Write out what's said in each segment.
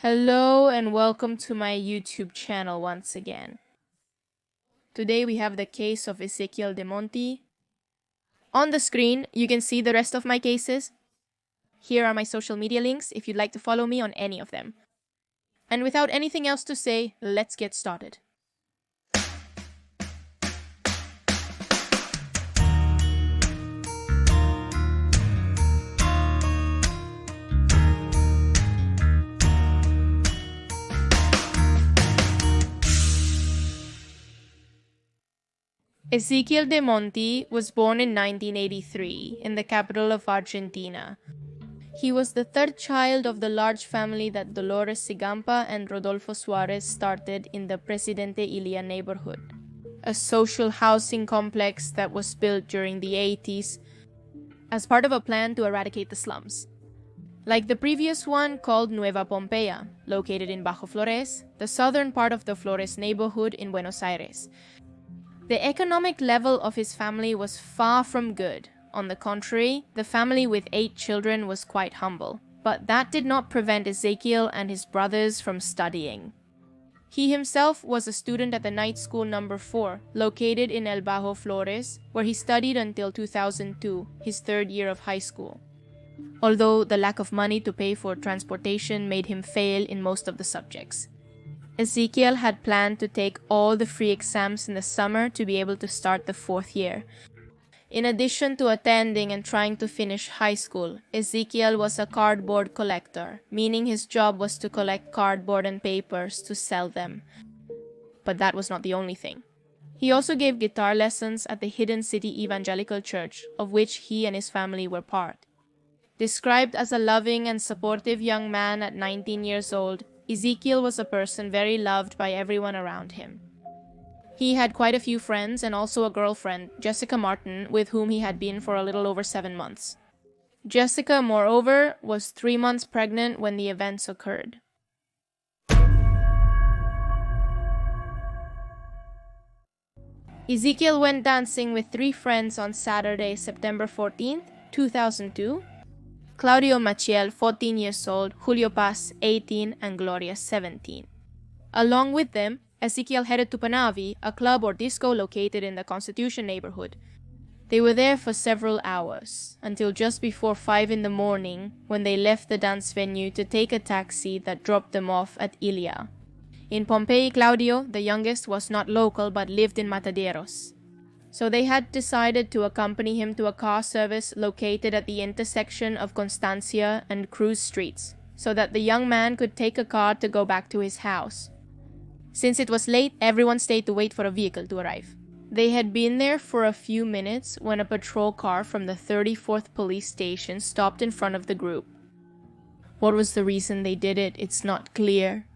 Hello and welcome to my YouTube channel once again. Today we have the case of Ezequiel Demonty. On the screen, you can see the rest of my cases. Here are my social media links if you'd like to follow me on any of them. And without anything else to say, let's get started. Ezequiel Demonty was born in 1983 in the capital of Argentina. He was the third child of the large family that Dolores Sigampa and Rodolfo Suarez started in the Presidente Ilia neighborhood, a social housing complex that was built during the 80s as part of a plan to eradicate the slums. Like the previous one called Nueva Pompeya, located in Bajo Flores, the southern part of the Flores neighborhood in Buenos Aires. The economic level of his family was far from good. On the contrary, the family with 8 children was quite humble. But that did not prevent Ezequiel and his brothers from studying. He himself was a student at the night school number 4, located in El Bajo Flores, where he studied until 2002, his 3rd year of high school. Although the lack of money to pay for transportation made him fail in most of the subjects. Ezequiel had planned to take all the free exams in the summer to be able to start the 4th year. In addition to attending and trying to finish high school, Ezequiel was a cardboard collector, meaning his job was to collect cardboard and papers to sell them. But that was not the only thing. He also gave guitar lessons at the Hidden City Evangelical Church, of which he and his family were part. Described as a loving and supportive young man at 19 years old, Ezequiel was a person very loved by everyone around him. He had quite a few friends and also a girlfriend, Jessica Martin, with whom he had been for a little over 7 months. Jessica, moreover, was 3 months pregnant when the events occurred. Ezequiel went dancing with 3 friends on Saturday, September 14th, 2002. Claudio Maciel, 14 years old, Julio Paz, 18, and Gloria, 17. Along with them, Ezequiel headed to Panavi, a club or disco located in the Constitution neighborhood. They were there for several hours, until just before 5 in the morning, when they left the dance venue to take a taxi that dropped them off at Ilia. In Pompeii, Claudio, the youngest, was not local but lived in Mataderos. So they had decided to accompany him to a car service located at the intersection of Constancia and Cruz Streets, so that the young man could take a car to go back to his house. Since it was late, everyone stayed to wait for a vehicle to arrive. They had been there for a few minutes when a patrol car from the 34th police station stopped in front of the group. What was the reason they did it? It's not clear.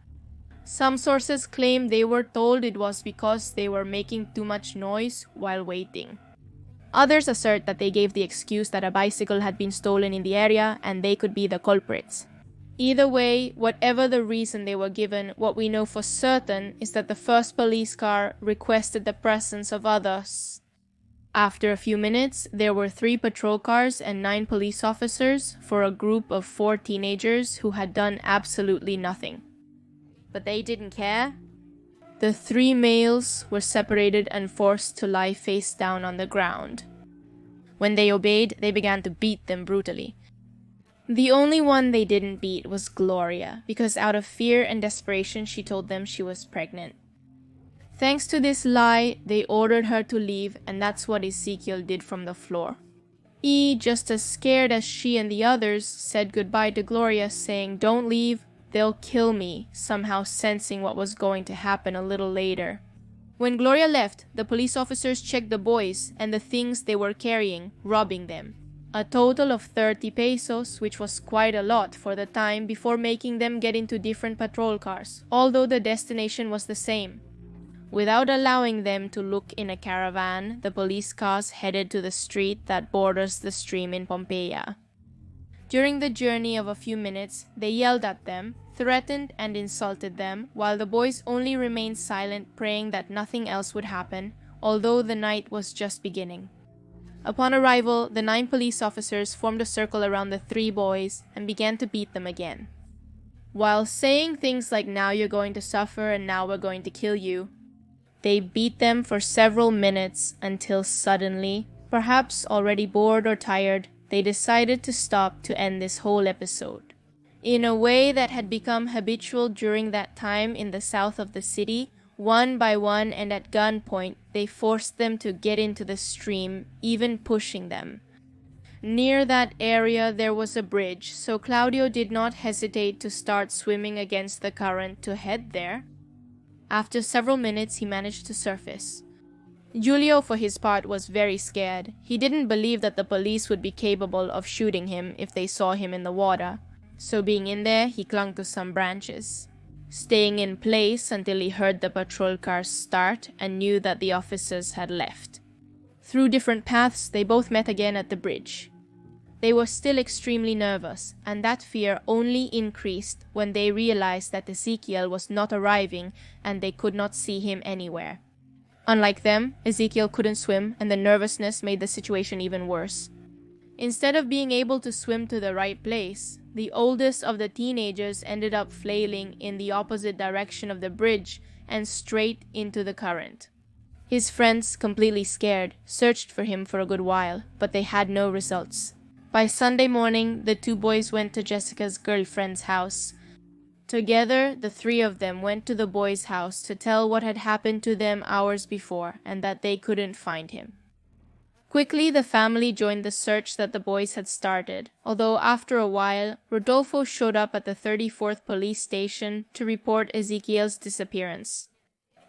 Some sources claim they were told it was because they were making too much noise while waiting. Others assert that they gave the excuse that a bicycle had been stolen in the area and they could be the culprits. Either way, whatever the reason they were given, what we know for certain is that the first police car requested the presence of others. After a few minutes, there were 3 patrol cars and 9 police officers for a group of 4 teenagers who had done absolutely nothing. But they didn't care. The 3 males were separated and forced to lie face down on the ground. When they obeyed, they began to beat them brutally. The only one they didn't beat was Gloria, because out of fear and desperation she told them she was pregnant. Thanks to this lie, they ordered her to leave, and that's what Ezequiel did from the floor. He, just as scared as she and the others, said goodbye to Gloria, saying, "Don't leave. They'll kill me," somehow sensing what was going to happen a little later. When Gloria left, the police officers checked the boys and the things they were carrying, robbing them. A total of 30 pesos, which was quite a lot for the time, before making them get into different patrol cars, although the destination was the same. Without allowing them to look in a caravan, the police cars headed to the street that borders the stream in Pompeia. During the journey of a few minutes, they yelled at them, threatened and insulted them, while the boys only remained silent, praying that nothing else would happen, although the night was just beginning. Upon arrival, the 9 police officers formed a circle around the 3 boys and began to beat them again. while saying things like, "Now you're going to suffer and now we're going to kill you." They beat them for several minutes until suddenly, perhaps already bored or tired, they decided to stop to end this whole episode. In a way that had become habitual during that time in the south of the city, one by one and at gunpoint, they forced them to get into the stream, even pushing them. Near that area there was a bridge, so Claudio did not hesitate to start swimming against the current to head there. After several minutes, he managed to surface. Giulio, for his part, was very scared. He didn't believe that the police would be capable of shooting him if they saw him in the water, so being in there, he clung to some branches, staying in place until he heard the patrol cars start and knew that the officers had left. Through different paths, they both met again at the bridge. They were still extremely nervous, and that fear only increased when they realized that Ezequiel was not arriving and they could not see him anywhere. Unlike them, Ezequiel couldn't swim, and the nervousness made the situation even worse. Instead of being able to swim to the right place, the oldest of the teenagers ended up flailing in the opposite direction of the bridge and straight into the current. His friends, completely scared, searched for him for a good while, but they had no results. By Sunday morning, the two boys went to Jessica's girlfriend's house. Together, the three of them went to the boy's house to tell what had happened to them hours before and that they couldn't find him. Quickly, the family joined the search that the boys had started, although after a while, Rodolfo showed up at the 34th police station to report Ezequiel's disappearance.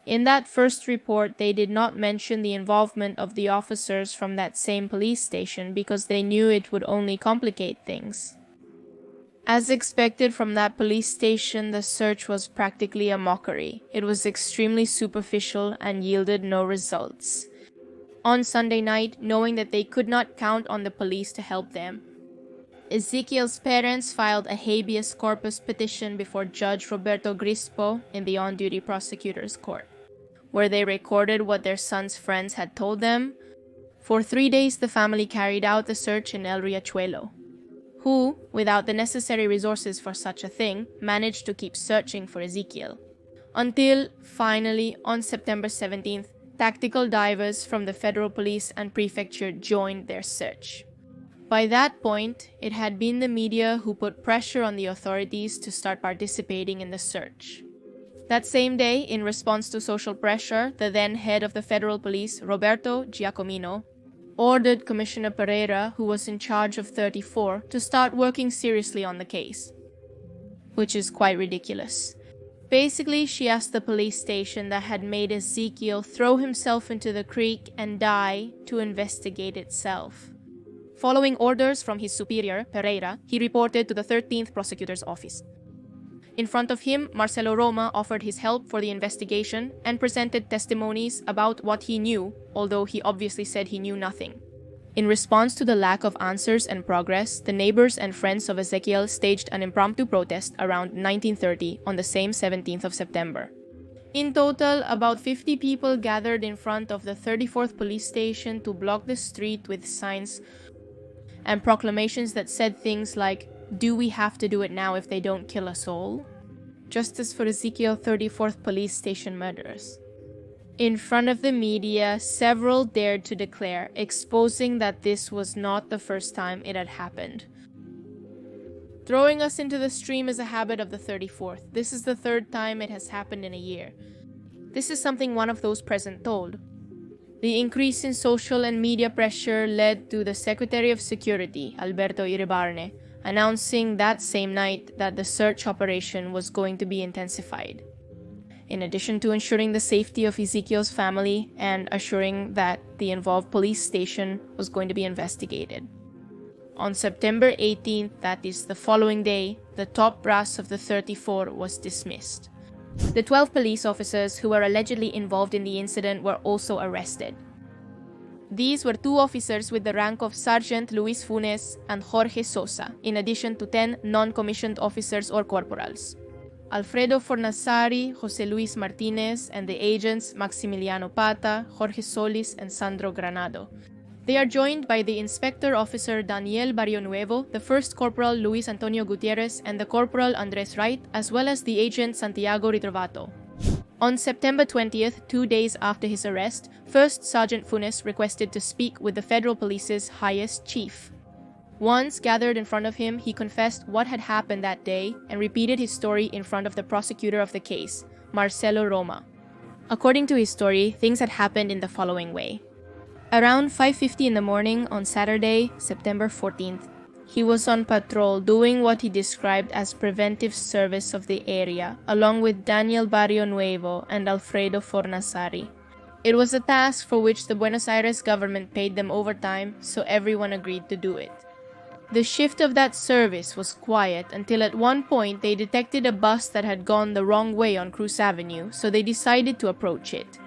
In that first report, they did not mention the involvement of the officers from that same police station because they knew it would only complicate things. As expected from that police station, the search was practically a mockery. It was extremely superficial and yielded no results. On Sunday night, knowing that they could not count on the police to help them, Ezequiel's parents filed a habeas corpus petition before Judge Roberto Grispo in the on-duty prosecutor's court, where they recorded what their son's friends had told them. For 3 days, the family carried out the search in El Riachuelo, who, without the necessary resources for such a thing, managed to keep searching for Ezequiel. Until, finally, on September 17th, tactical divers from the federal police and prefecture joined their search. By that point, it had been the media who put pressure on the authorities to start participating in the search. That same day, in response to social pressure, the then head of the federal police, Roberto Giacomino, ordered Commissioner Pereira, who was in charge of 34, to start working seriously on the case, which is quite ridiculous. Basically, she asked the police station that had made Ezequiel throw himself into the creek and die to investigate itself. Following orders from his superior, Pereira, he reported to the 13th prosecutor's office. In front of him, Marcelo Roma offered his help for the investigation and presented testimonies about what he knew, although he obviously said he knew nothing. In response to the lack of answers and progress, the neighbors and friends of Ezequiel staged an impromptu protest around 1930 on the same 17th of September. In total, about 50 people gathered in front of the 34th police station to block the street with signs and proclamations that said things like, "Do we have to do it now if they don't kill us all? Justice for Ezequiel 34th police station murderers." In front of the media, several dared to declare, exposing that this was not the first time it had happened. Throwing us into the stream is a habit of the 34th. This is the third time it has happened in a year. This is something one of those present told. The increase in social and media pressure led to the Secretary of Security, Alberto Iribarne, announcing that same night that the search operation was going to be intensified. In addition to ensuring the safety of Ezequiel's family and assuring that the involved police station was going to be investigated. On September 18th, that is the following day, the top brass of the 34 was dismissed. The 12 police officers who were allegedly involved in the incident were also arrested. These were 2 officers with the rank of Sergeant Luis Funes and Jorge Sosa, in addition to 10 non-commissioned officers or corporals. Alfredo Fornasari, José Luis Martinez, and the agents Maximiliano Pata, Jorge Solis, and Sandro Granado. They are joined by the Inspector Officer Daniel Barrionuevo, the First Corporal Luis Antonio Gutierrez, and the Corporal Andres Wright, as well as the Agent Santiago Ritrovato. On September 20th, 2 days after his arrest, First Sergeant Funes requested to speak with the Federal Police's highest chief. Once gathered in front of him, he confessed what had happened that day and repeated his story in front of the prosecutor of the case, Marcelo Roma. According to his story, things had happened in the following way. Around 5:50 in the morning on Saturday, September 14th, he was on patrol doing what he described as preventive service of the area, along with Daniel Barrionuevo and Alfredo Fornasari. It was a task for which the Buenos Aires government paid them overtime, so everyone agreed to do it. The shift of that service was quiet until at one point they detected a bus that had gone the wrong way on Cruz Avenue, so they decided to approach it.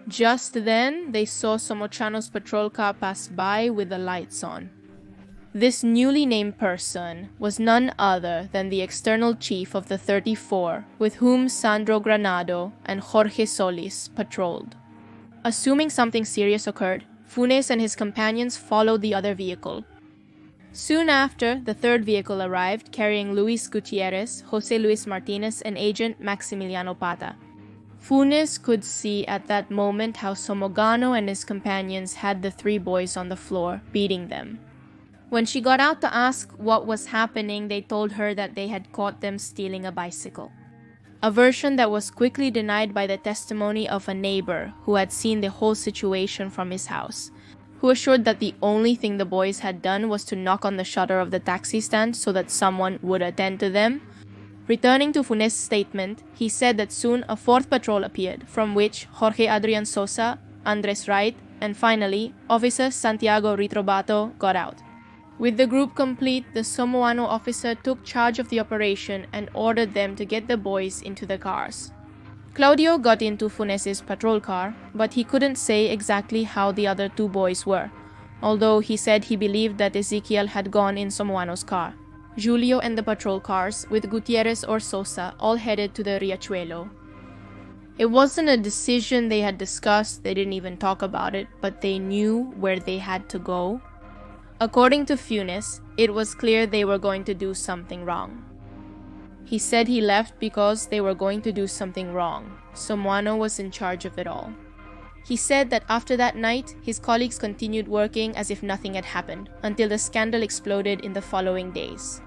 Just then, they saw Somochano's patrol car pass by with the lights on. This newly named person was none other than the external chief of the 34, with whom Sandro Granado and Jorge Solis patrolled. Assuming something serious occurred, Funes and his companions followed the other vehicle. Soon after, the third vehicle arrived, carrying Luis Gutierrez, Jose Luis Martinez, and Agent Maximiliano Pata. Funes could see at that moment how Somogano and his companions had the three boys on the floor, beating them. When she got out to ask what was happening, they told her that they had caught them stealing a bicycle. A version that was quickly denied by the testimony of a neighbor who had seen the whole situation from his house, who assured that the only thing the boys had done was to knock on the shutter of the taxi stand so that someone would attend to them. Returning to Funes' statement, he said that soon a fourth patrol appeared, from which Jorge Adrian Sosa, Andres Wright, and finally, Officer Santiago Ritrovato got out. With the group complete, the Somoano officer took charge of the operation and ordered them to get the boys into the cars. Claudio got into Funes' patrol car, but he couldn't say exactly how the other two boys were, although he said he believed that Ezequiel had gone in Somoano's car. Julio and the patrol cars, with Gutierrez or Sosa, all headed to the Riachuelo. It wasn't a decision they had discussed, they didn't even talk about it, but they knew where they had to go. According to Funes, it was clear they were going to do something wrong. He said he left because they were going to do something wrong. Somoano was in charge of it all. He said that after that night, his colleagues continued working as if nothing had happened, until the scandal exploded in the following days.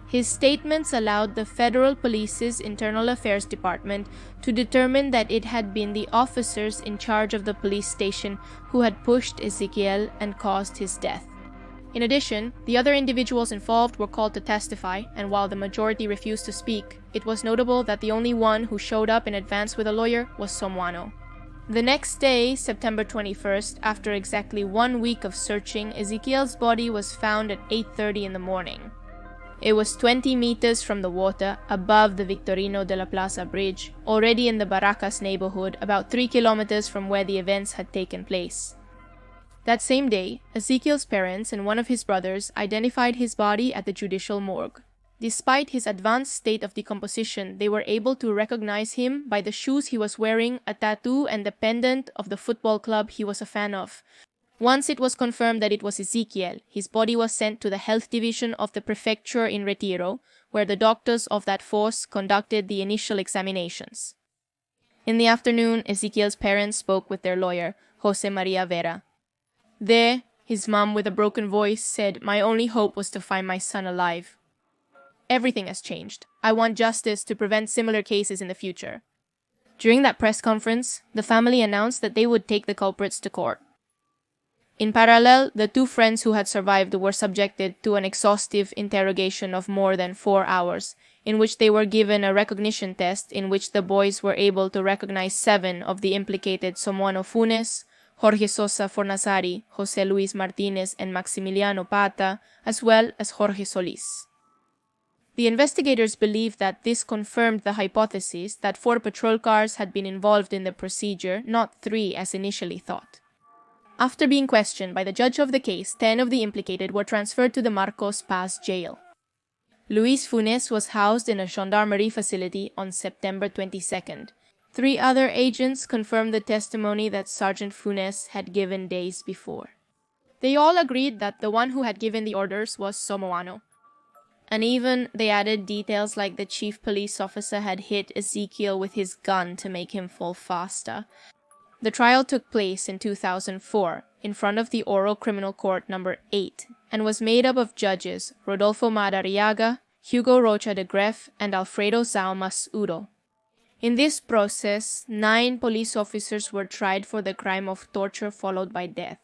His statements allowed the Federal Police's Internal Affairs Department to determine that it had been the officers in charge of the police station who had pushed Ezequiel and caused his death. In addition, the other individuals involved were called to testify, and while the majority refused to speak, it was notable that the only one who showed up in advance with a lawyer was Somoano. The next day, September 21st, after exactly 1 week of searching, Ezequiel's body was found at 8:30 in the morning. It was 20 meters from the water, above the Victorino de la Plaza bridge, already in the Barracas neighborhood, about 3 kilometers from where the events had taken place. That same day, Ezequiel's parents and one of his brothers identified his body at the judicial morgue. Despite his advanced state of decomposition, they were able to recognize him by the shoes he was wearing, a tattoo, and the pendant of the football club he was a fan of. Once it was confirmed that it was Ezequiel, his body was sent to the health division of the prefecture in Retiro, where the doctors of that force conducted the initial examinations. In the afternoon, Ezequiel's parents spoke with their lawyer, Jose Maria Vera. There, his mom, with a broken voice, said, "My only hope was to find my son alive. Everything has changed. I want justice to prevent similar cases in the future." During that press conference, the family announced that they would take the culprits to court. In parallel, the two friends who had survived were subjected to an exhaustive interrogation of more than 4 hours, in which they were given a recognition test in which the boys were able to recognize 7 of the implicated Somoano Funes, Jorge Sosa Fornasari, Jose Luis Martinez, and Maximiliano Pata, as well as Jorge Solis. The investigators believed that this confirmed the hypothesis that 4 patrol cars had been involved in the procedure, not 3 as initially thought. After being questioned by the judge of the case, 10 of the implicated were transferred to the Marcos Paz jail. Luis Funes was housed in a gendarmerie facility on September 22nd. 3 other agents confirmed the testimony that Sergeant Funes had given days before. They all agreed that the one who had given the orders was Somoano. And even they added details like the chief police officer had hit Ezequiel with his gun to make him fall faster. The trial took place in 2004 in front of the Oral Criminal Court number 8 and was made up of judges Rodolfo Madariaga, Hugo Rocha de Greff, and Alfredo Zaumas Uro. In this process, 9 police officers were tried for the crime of torture followed by death.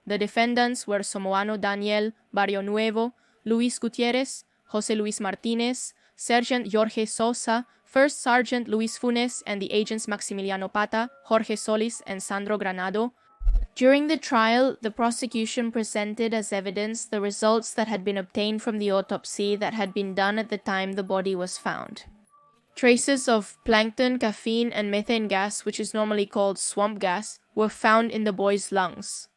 The defendants were Somoano Daniel Barrio Nuevo, Luis Gutierrez, Jose Luis Martinez, Sergeant Jorge Sosa, First Sergeant Luis Funes, and the agents Maximiliano Pata, Jorge Solis, and Sandro Granado. During the trial, the prosecution presented as evidence the results that had been obtained from the autopsy that had been done at the time the body was found. Traces of plankton, caffeine, and methane gas, which is normally called swamp gas, were found in the boy's lungs.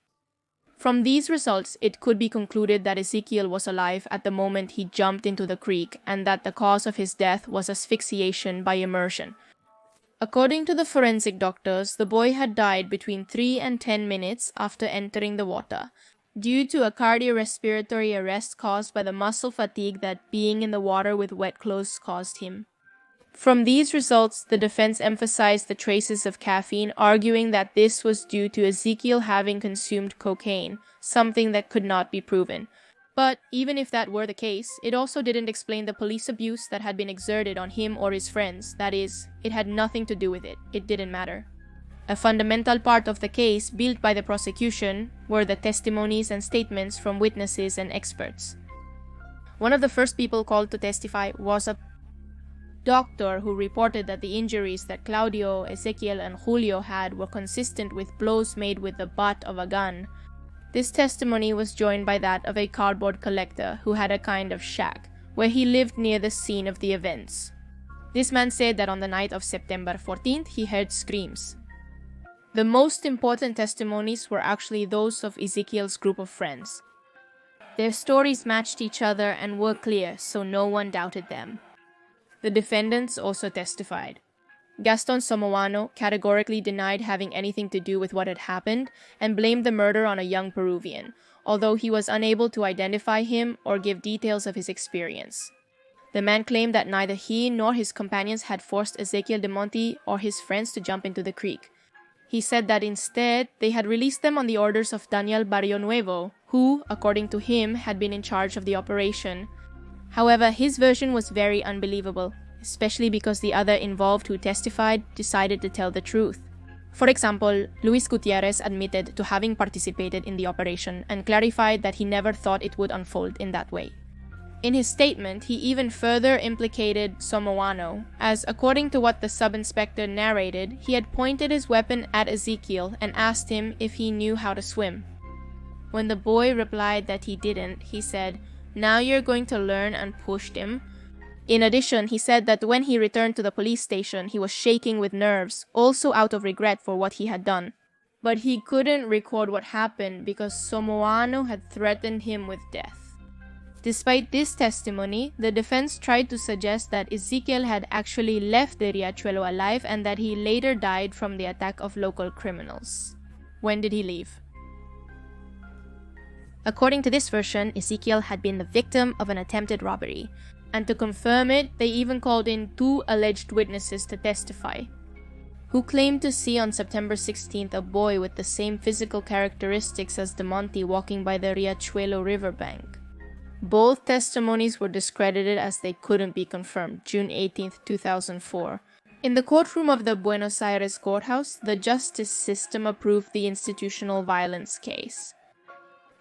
From these results, it could be concluded that Ezequiel was alive at the moment he jumped into the creek and that the cause of his death was asphyxiation by immersion. According to the forensic doctors, the boy had died between 3 and 10 minutes after entering the water, due to a cardiorespiratory arrest caused by the muscle fatigue that being in the water with wet clothes caused him. From these results, the defense emphasized the traces of caffeine, arguing that this was due to Ezequiel having consumed cocaine, something that could not be proven. But even if that were the case, it also didn't explain the police abuse that had been exerted on him or his friends. That is, it had nothing to do with it. It didn't matter. A fundamental part of the case built by the prosecution were the testimonies and statements from witnesses and experts. One of the first people called to testify was a doctor who reported that the injuries that Claudio, Ezequiel, and Julio had were consistent with blows made with the butt of a gun. This testimony was joined by that of a cardboard collector who had a kind of shack, where he lived near the scene of the events. This man said that on the night of September 14th, he heard screams. The most important testimonies were actually those of Ezequiel's group of friends. Their stories matched each other and were clear, so no one doubted them. The defendants also testified. Gaston Somoano categorically denied having anything to do with what had happened and blamed the murder on a young Peruvian, although he was unable to identify him or give details of his experience. The man claimed that neither he nor his companions had forced Ezequiel Demonty or his friends to jump into the creek. He said that instead, they had released them on the orders of Daniel Barrio Nuevo, who, according to him, had been in charge of the operation. However, his version was very unbelievable, especially because the other involved who testified decided to tell the truth. For example, Luis Gutierrez admitted to having participated in the operation and clarified that he never thought it would unfold in that way. In his statement, he even further implicated Somoano, as according to what the sub-inspector narrated, he had pointed his weapon at Ezequiel and asked him if he knew how to swim. When the boy replied that he didn't, he said, "Now you're going to learn," and pushed him. In addition, he said that when he returned to the police station, he was shaking with nerves, also out of regret for what he had done. But he couldn't record what happened because Somoano had threatened him with death. Despite this testimony, the defense tried to suggest that Ezequiel had actually left the Riachuelo alive and that he later died from the attack of local criminals. When did he leave? According to this version, Ezequiel had been the victim of an attempted robbery, and to confirm it, they even called in 2 alleged witnesses to testify, who claimed to see on September 16th a boy with the same physical characteristics as Demonty walking by the Riachuelo riverbank. Both testimonies were discredited as they couldn't be confirmed, June 18th, 2004. In the courtroom of the Buenos Aires courthouse, the justice system approved the institutional violence case,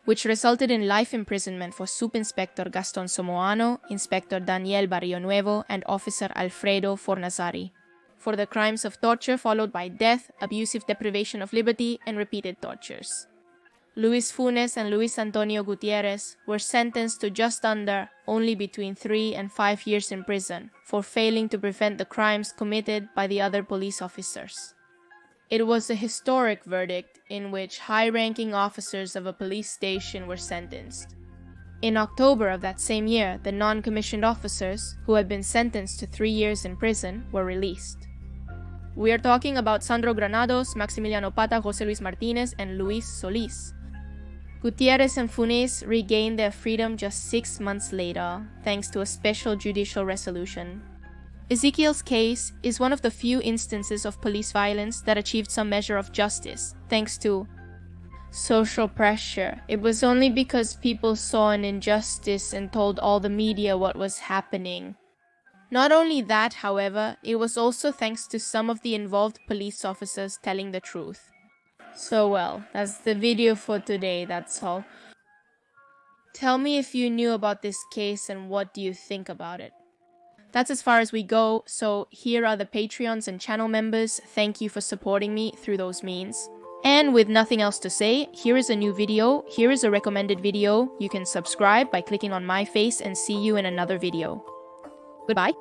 which resulted in life imprisonment for Sub-Inspector Gaston Somoano, Inspector Daniel Barrio Nuevo, and Officer Alfredo Fornazari, for the crimes of torture followed by death, abusive deprivation of liberty, and repeated tortures. Luis Funes and Luis Antonio Gutierrez were sentenced to just under, only between 3 and 5 years in prison, for failing to prevent the crimes committed by the other police officers. It was a historic verdict in which high-ranking officers of a police station were sentenced. In October of that same year, the non-commissioned officers, who had been sentenced to 3 years in prison, were released. We are talking about Sandro Granados, Maximiliano Pata, Jose Luis Martinez, and Luis Solis. Gutierrez and Funes regained their freedom just 6 months later, thanks to a special judicial resolution. Ezequiel's case is one of the few instances of police violence that achieved some measure of justice, thanks to social pressure. It was only because people saw an injustice and told all the media what was happening. Not only that, however, it was also thanks to some of the involved police officers telling the truth. So well, that's the video for today, that's all. Tell me if you knew about this case and what do you think about it. That's as far as we go, so here are the Patreons and channel members. Thank you for supporting me through those means. And with nothing else to say, here is a new video, here is a recommended video. You can subscribe by clicking on my face and see you in another video. Goodbye.